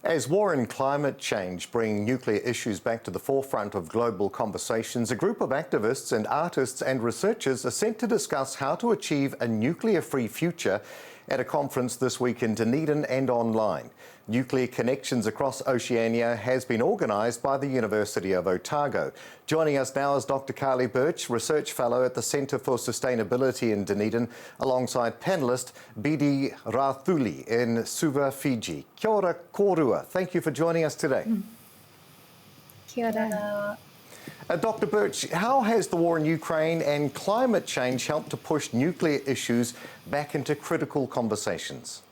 As war and climate change bring nuclear issues back to the forefront of global conversations, a group of activists and artists and researchers are set to discuss how to achieve a nuclear-free future at a conference this week in Dunedin and online. Nuclear Connections Across Oceania has been organised by the University of Otago. Joining us now is Dr. Carly Birch, Research Fellow at the Centre for Sustainability in Dunedin, alongside panellist Bidi Rathuli in Suva, Fiji. Kia ora kōrua. Thank you for joining us today. Kia ora. Dr. Birch, how has the war in Ukraine and climate change helped to push nuclear issues back into critical conversations?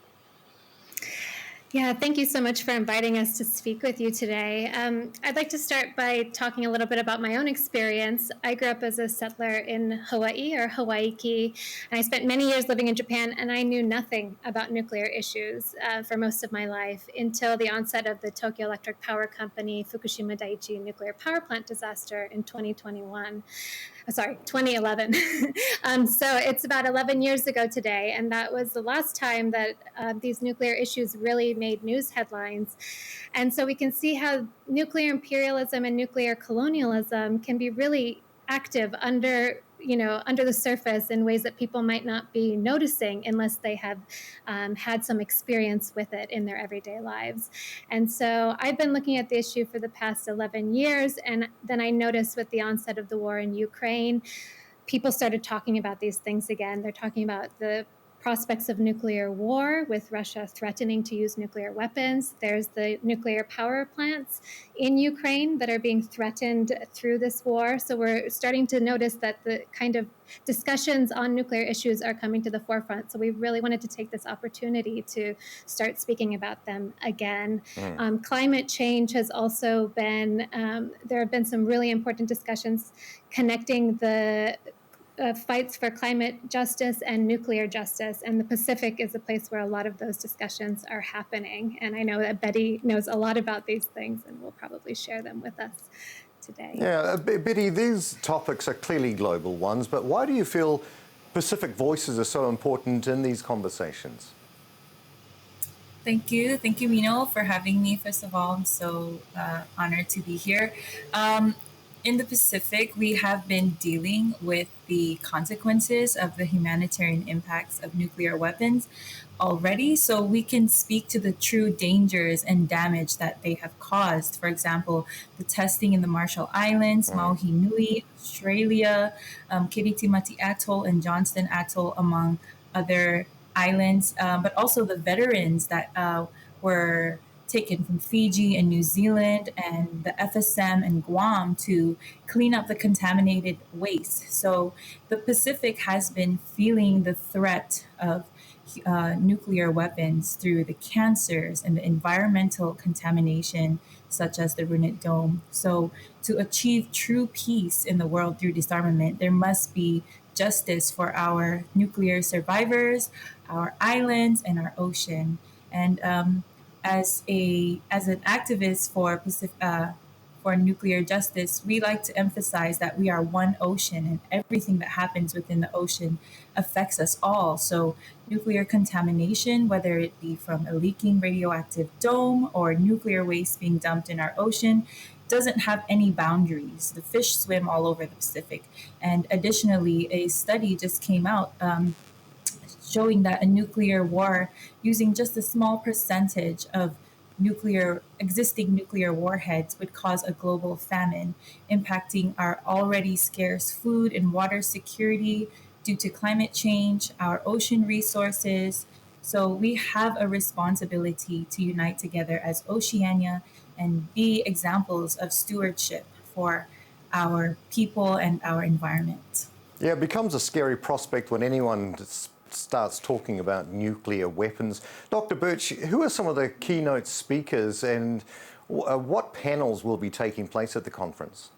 Yeah, thank you so much for inviting us to speak with you today. I'd like to start by talking a little bit about my own experience. I grew up as a settler in Hawaii, or Hawaiki, and I spent many years living in Japan, and I knew nothing about nuclear issues for most of my life until the onset of the Tokyo Electric Power Company Fukushima Daiichi nuclear power plant disaster in 2011. So it's about 11 years ago today, and that was the last time that these nuclear issues really made news headlines. And so we can see how nuclear imperialism and nuclear colonialism can be really active under the surface in ways that people might not be noticing unless they have had some experience with it in their everyday lives. And so I've been looking at the issue for the past 11 years, and then I noticed with the onset of the war in Ukraine, people started talking about these things again. They're talking about the prospects of nuclear war, with Russia threatening to use nuclear weapons. There's the nuclear power plants in Ukraine that are being threatened through this war. So we're starting to notice that the kind of discussions on nuclear issues are coming to the forefront. So we really wanted to take this opportunity to start speaking about them again. Climate change has also been, there have been some really important discussions connecting the fights for climate justice and nuclear justice, and the Pacific is a place where a lot of those discussions are happening. And I know that Betty knows a lot about these things and will probably share them with us today. Yeah, Betty, these topics are clearly global ones, but why do you feel Pacific voices are so important in these conversations? Thank you, Mino, for having me. First of all, I'm so honored to be here. In the Pacific, we have been dealing with the consequences of the humanitarian impacts of nuclear weapons already, so we can speak to the true dangers and damage that they have caused. For example, the testing in the Marshall Islands, Maui Nui, Australia, Kiritimati Atoll and Johnston Atoll, among other islands, but also the veterans that were taken from Fiji and New Zealand and the FSM and Guam to clean up the contaminated waste. So the Pacific has been feeling the threat of nuclear weapons through the cancers and the environmental contamination, such as the Runit Dome. So to achieve true peace in the world through disarmament, there must be justice for our nuclear survivors, our islands, and our ocean. And as an activist for nuclear justice, we like to emphasize that we are one ocean, and everything that happens within the ocean affects us all. So nuclear contamination, whether it be from a leaking radioactive dome or nuclear waste being dumped in our ocean, doesn't have any boundaries. The fish swim all over the Pacific. And additionally, a study just came out showing that a nuclear war using just a small percentage of existing nuclear warheads would cause a global famine, impacting our already scarce food and water security due to climate change, our ocean resources. So we have a responsibility to unite together as Oceania and be examples of stewardship for our people and our environment. Yeah, it becomes a scary prospect when anyone starts talking about nuclear weapons. Dr. Birch, who are some of the keynote speakers and what panels will be taking place at the conference?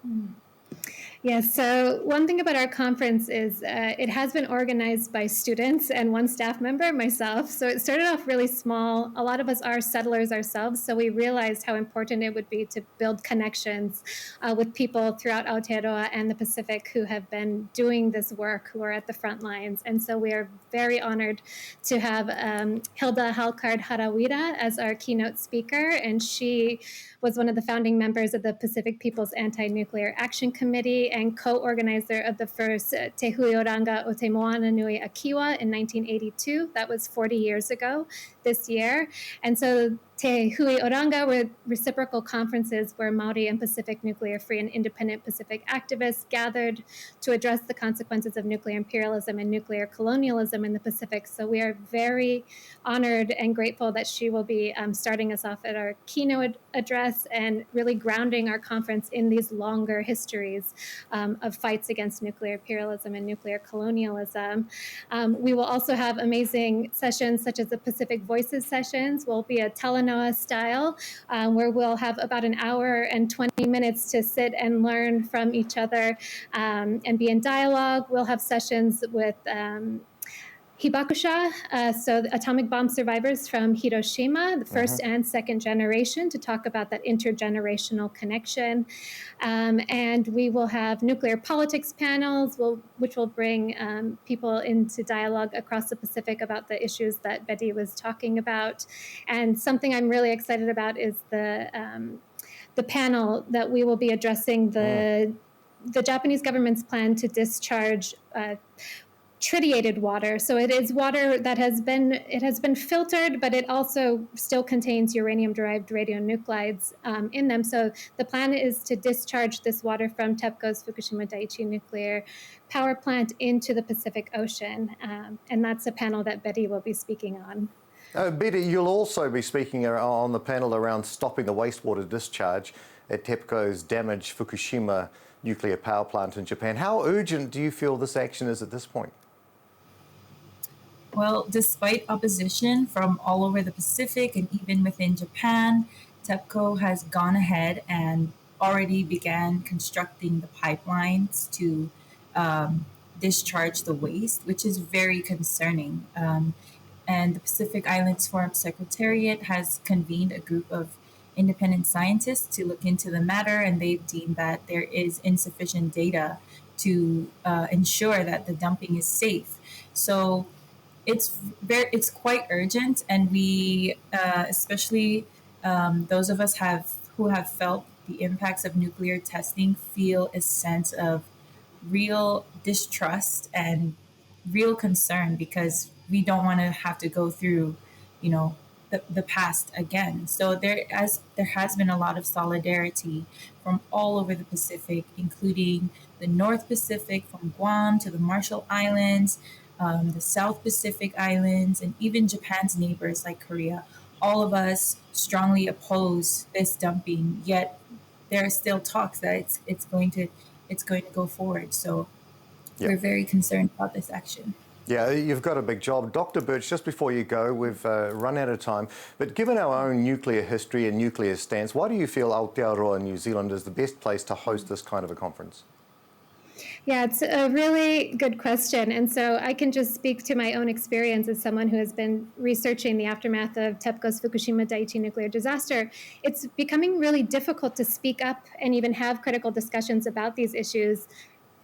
Yes, so one thing about our conference is it has been organized by students and one staff member, myself. So it started off really small. A lot of us are settlers ourselves, so we realized how important it would be to build connections with people throughout Aotearoa and the Pacific who have been doing this work, who are at the front lines. And so we are very honored to have Hilda Halkard Harawira as our keynote speaker, and she was one of the founding members of the Pacific People's Anti-Nuclear Action Committee and co-organizer of the first Te Hui Oranga o Te Moana Nui Akiwa in 1982. That was 40 years ago this year. And so Te Hui Oranga were reciprocal conferences where Maori and Pacific nuclear free and independent Pacific activists gathered to address the consequences of nuclear imperialism and nuclear colonialism in the Pacific. So we are very honored and grateful that she will be starting us off at our keynote address and really grounding our conference in these longer histories of fights against nuclear imperialism and nuclear colonialism. We will also have amazing sessions such as the Pacific Voices sessions. Will be a telenoa style where we'll have about an hour and 20 minutes to sit and learn from each other and be in dialogue. We'll have sessions with Hibakusha, so the atomic bomb survivors from Hiroshima, the first and second generation, to talk about that intergenerational connection. And we will have nuclear politics panels, which will bring people into dialogue across the Pacific about the issues that Betty was talking about. And something I'm really excited about is the panel that we will be addressing the Japanese government's plan to discharge tritiated water. So it is water that has been filtered, but it also still contains uranium-derived radionuclides in them. So the plan is to discharge this water from TEPCO's Fukushima Daiichi nuclear power plant into the Pacific Ocean. And that's a panel that Betty will be speaking on. Betty, you'll also be speaking on the panel around stopping the wastewater discharge at TEPCO's damaged Fukushima nuclear power plant in Japan. How urgent do you feel this action is at this point? Well, despite opposition from all over the Pacific and even within Japan, TEPCO has gone ahead and already began constructing the pipelines to discharge the waste, which is very concerning. And the Pacific Islands Forum Secretariat has convened a group of independent scientists to look into the matter, and they've deemed that there is insufficient data to ensure that the dumping is safe. So it's quite urgent, and we, especially those of us who have felt the impacts of nuclear testing, feel a sense of real distrust and real concern because we don't want to have to go through, the past again. So there has been a lot of solidarity from all over the Pacific, including the North Pacific, from Guam to the Marshall Islands, the South Pacific Islands, and even Japan's neighbors like Korea. All of us strongly oppose this dumping, yet there are still talks that it's going to go forward. So we're very concerned about this action. Yeah, you've got a big job. Dr. Birch, just before you go, we've run out of time, but given our own nuclear history and nuclear stance, why do you feel Aotearoa, New Zealand, is the best place to host this kind of a conference? Yeah, it's a really good question. And so I can just speak to my own experience as someone who has been researching the aftermath of TEPCO's Fukushima Daiichi nuclear disaster. It's becoming really difficult to speak up and even have critical discussions about these issues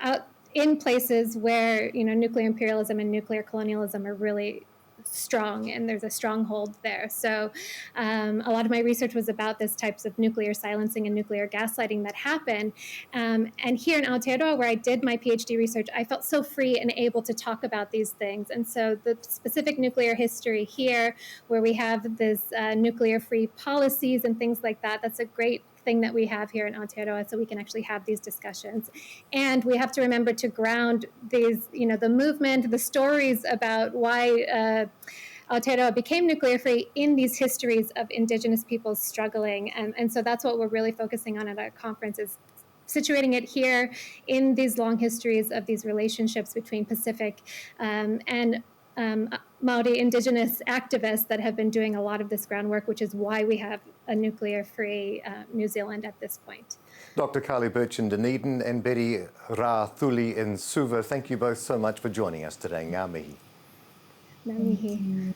out in places where, nuclear imperialism and nuclear colonialism are really strong, and there's a stronghold there. So a lot of my research was about this types of nuclear silencing and nuclear gaslighting that happen. And here in Aotearoa, where I did my PhD research, I felt so free and able to talk about these things. And so the specific nuclear history here, where we have this nuclear-free policies and things like that, that's a great thing that we have here in Aotearoa, so we can actually have these discussions. And we have to remember to ground these, the movement, the stories about why Aotearoa became nuclear free in these histories of Indigenous peoples struggling. And so that's what we're really focusing on at our conference, is situating it here in these long histories of these relationships between Pacific and Maori Indigenous activists that have been doing a lot of this groundwork, which is why we have a nuclear-free New Zealand at this point. Dr. Carly Birch in Dunedin and Betty Ra-Thuli in Suva, thank you both so much for joining us today. Ngā mihi. Ngā mihi.